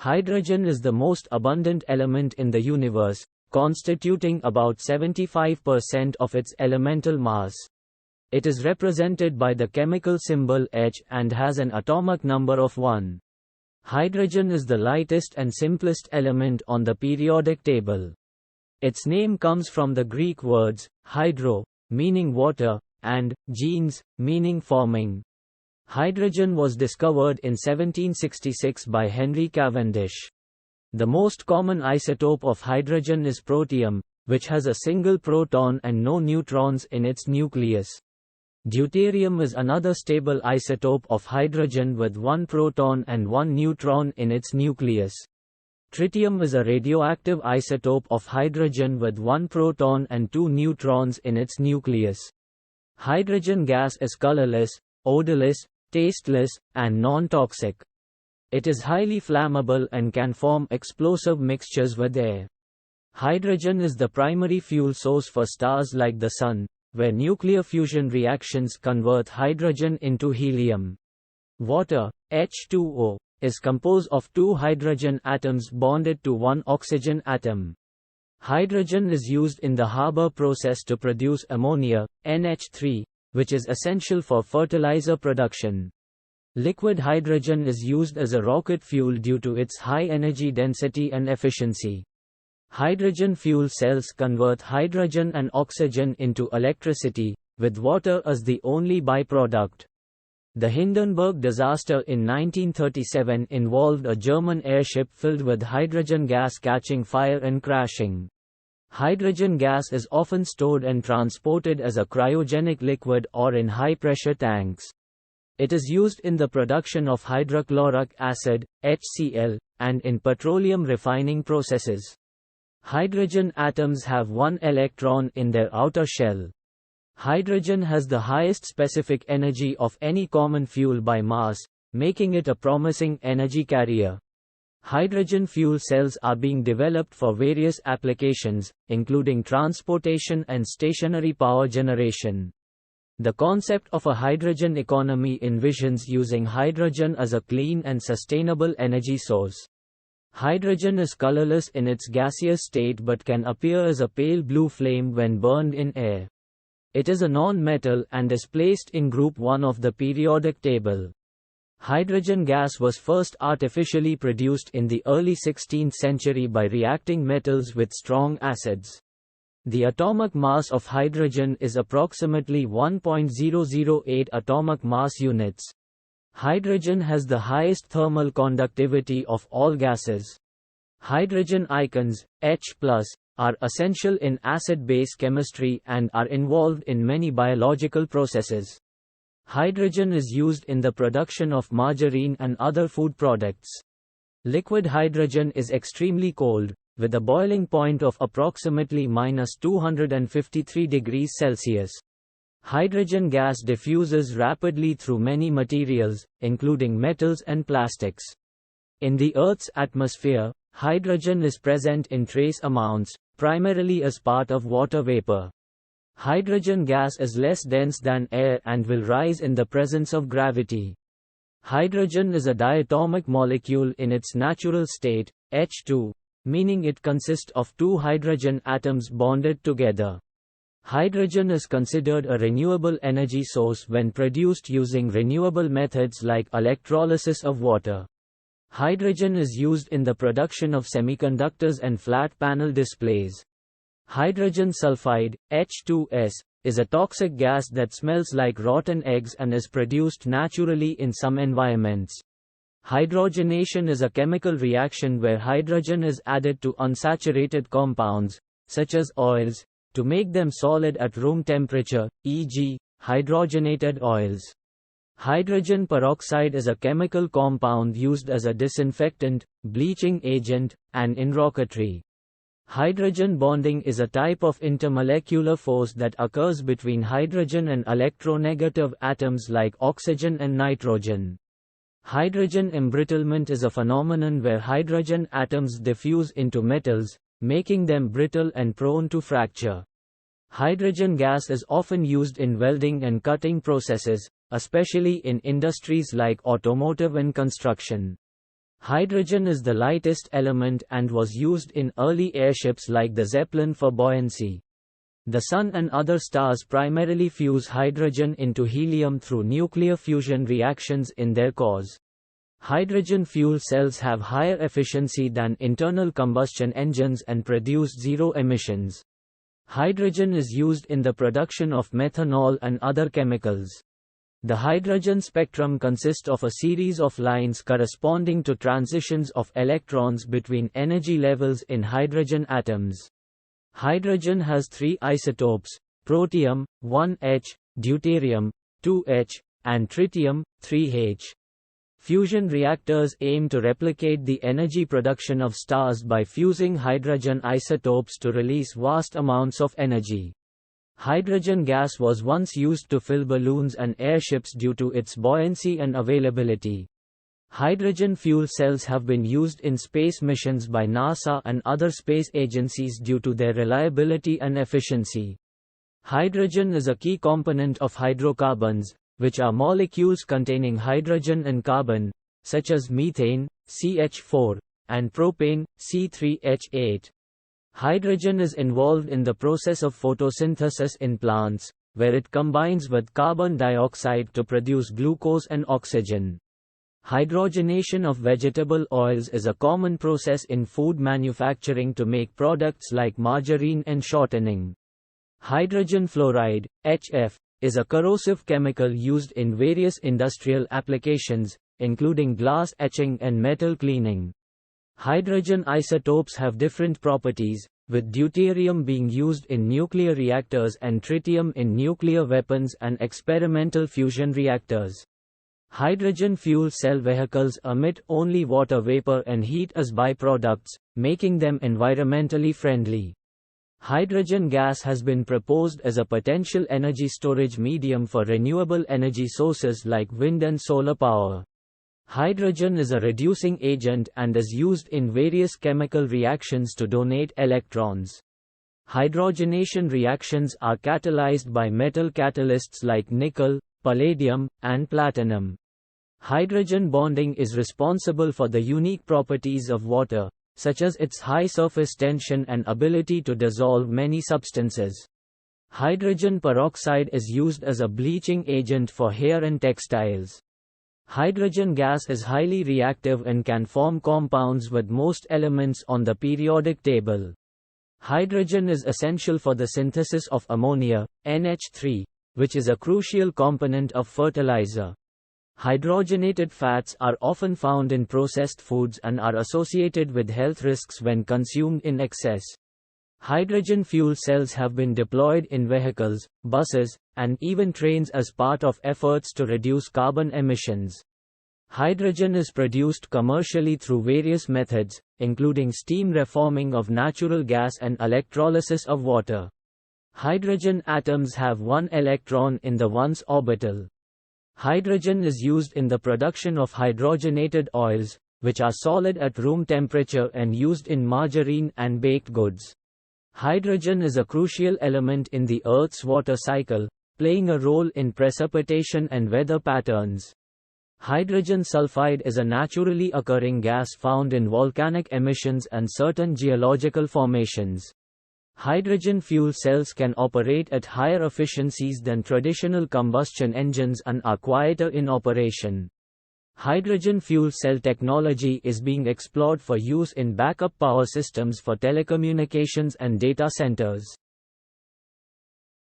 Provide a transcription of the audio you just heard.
Hydrogen is the most abundant element in the universe, constituting about 75% of its elemental mass. It is represented by the chemical symbol H and has an atomic number of 1. Hydrogen is the lightest and simplest element on the periodic table. Its name comes from the Greek words, hydro, meaning water, and genes, meaning forming. Hydrogen was discovered in 1766 by Henry Cavendish. The most common isotope of hydrogen is protium, which has a single proton and no neutrons in its nucleus. Deuterium is another stable isotope of hydrogen with 1 proton and 1 neutron in its nucleus. Tritium is a radioactive isotope of hydrogen with 1 proton and 2 neutrons in its nucleus. Hydrogen gas is colorless, odorless, tasteless, and non-toxic. It is highly flammable and can form explosive mixtures with air. Hydrogen is the primary fuel source for stars like the Sun, where nuclear fusion reactions convert hydrogen into helium. Water, H2O, is composed of 2 hydrogen atoms bonded to 1 oxygen atom. Hydrogen is used in the Haber process to produce ammonia, NH3, which is essential for fertilizer production. Liquid hydrogen is used as a rocket fuel due to its high energy density and efficiency. Hydrogen fuel cells convert hydrogen and oxygen into electricity, with water as the only byproduct. The Hindenburg disaster in 1937 involved a German airship filled with hydrogen gas catching fire and crashing. Hydrogen gas is often stored and transported as a cryogenic liquid or in high-pressure tanks. It is used in the production of hydrochloric acid, HCl, and in petroleum refining processes. Hydrogen atoms have 1 electron in their outer shell. Hydrogen has the highest specific energy of any common fuel by mass, making it a promising energy carrier. Hydrogen fuel cells are being developed for various applications, including transportation and stationary power generation. The concept of a hydrogen economy envisions using hydrogen as a clean and sustainable energy source. Hydrogen is colorless in its gaseous state but can appear as a pale blue flame when burned in air. It is a non-metal and is placed in group 1 of the periodic table. Hydrogen gas was first artificially produced in the early 16th century by reacting metals with strong acids. The atomic mass of hydrogen is approximately 1.008 atomic mass units. Hydrogen has the highest thermal conductivity of all gases. Hydrogen ions, H+, are essential in acid-base chemistry and are involved in many biological processes. Hydrogen is used in the production of margarine and other food products. Liquid hydrogen is extremely cold, with a boiling point of approximately -253 degrees Celsius. Hydrogen gas diffuses rapidly through many materials, including metals and plastics. In the Earth's atmosphere, hydrogen is present in trace amounts, primarily as part of water vapor. Hydrogen gas is less dense than air and will rise in the presence of gravity. Hydrogen is a diatomic molecule in its natural state, H2, meaning it consists of 2 hydrogen atoms bonded together. Hydrogen is considered a renewable energy source when produced using renewable methods like electrolysis of water. Hydrogen is used in the production of semiconductors and flat panel displays. Hydrogen sulfide, H2S, is a toxic gas that smells like rotten eggs and is produced naturally in some environments. Hydrogenation is a chemical reaction where hydrogen is added to unsaturated compounds, such as oils, to make them solid at room temperature, e.g., hydrogenated oils. Hydrogen peroxide is a chemical compound used as a disinfectant, bleaching agent, and in rocketry. Hydrogen bonding is a type of intermolecular force that occurs between hydrogen and electronegative atoms like oxygen and nitrogen. Hydrogen embrittlement is a phenomenon where hydrogen atoms diffuse into metals, making them brittle and prone to fracture. Hydrogen gas is often used in welding and cutting processes, especially in industries like automotive and construction. Hydrogen is the lightest element and was used in early airships like the Zeppelin for buoyancy. The Sun and other stars primarily fuse hydrogen into helium through nuclear fusion reactions in their cores. Hydrogen fuel cells have higher efficiency than internal combustion engines and produce zero emissions. Hydrogen is used in the production of methanol and other chemicals. The hydrogen spectrum consists of a series of lines corresponding to transitions of electrons between energy levels in hydrogen atoms. Hydrogen has three isotopes: protium, 1H, deuterium, 2H, and tritium, 3H. Fusion reactors aim to replicate the energy production of stars by fusing hydrogen isotopes to release vast amounts of energy. Hydrogen gas was once used to fill balloons and airships due to its buoyancy and availability. Hydrogen fuel cells have been used in space missions by NASA and other space agencies due to their reliability and efficiency. Hydrogen is a key component of hydrocarbons, which are molecules containing hydrogen and carbon, such as methane, CH4, and propane, C3H8. Hydrogen is involved in the process of photosynthesis in plants, where it combines with carbon dioxide to produce glucose and oxygen. Hydrogenation of vegetable oils is a common process in food manufacturing to make products like margarine and shortening. Hydrogen fluoride, HF, is a corrosive chemical used in various industrial applications, including glass etching and metal cleaning. Hydrogen isotopes have different properties, with deuterium being used in nuclear reactors and tritium in nuclear weapons and experimental fusion reactors. Hydrogen fuel cell vehicles emit only water vapor and heat as byproducts, making them environmentally friendly. Hydrogen gas has been proposed as a potential energy storage medium for renewable energy sources like wind and solar power. Hydrogen is a reducing agent and is used in various chemical reactions to donate electrons. Hydrogenation reactions are catalyzed by metal catalysts like nickel, palladium, and platinum. Hydrogen bonding is responsible for the unique properties of water, such as its high surface tension and ability to dissolve many substances. Hydrogen peroxide is used as a bleaching agent for hair and textiles. Hydrogen gas is highly reactive and can form compounds with most elements on the periodic table. Hydrogen is essential for the synthesis of ammonia, NH3, which is a crucial component of fertilizer. Hydrogenated fats are often found in processed foods and are associated with health risks when consumed in excess. Hydrogen fuel cells have been deployed in vehicles, buses, and even trains as part of efforts to reduce carbon emissions. Hydrogen is produced commercially through various methods, including steam reforming of natural gas and electrolysis of water. Hydrogen atoms have one electron in the valence orbital. Hydrogen is used in the production of hydrogenated oils, which are solid at room temperature and used in margarine and baked goods. Hydrogen is a crucial element in the Earth's water cycle, playing a role in precipitation and weather patterns. Hydrogen sulfide is a naturally occurring gas found in volcanic emissions and certain geological formations. Hydrogen fuel cells can operate at higher efficiencies than traditional combustion engines and are quieter in operation. Hydrogen fuel cell technology is being explored for use in backup power systems for telecommunications and data centers.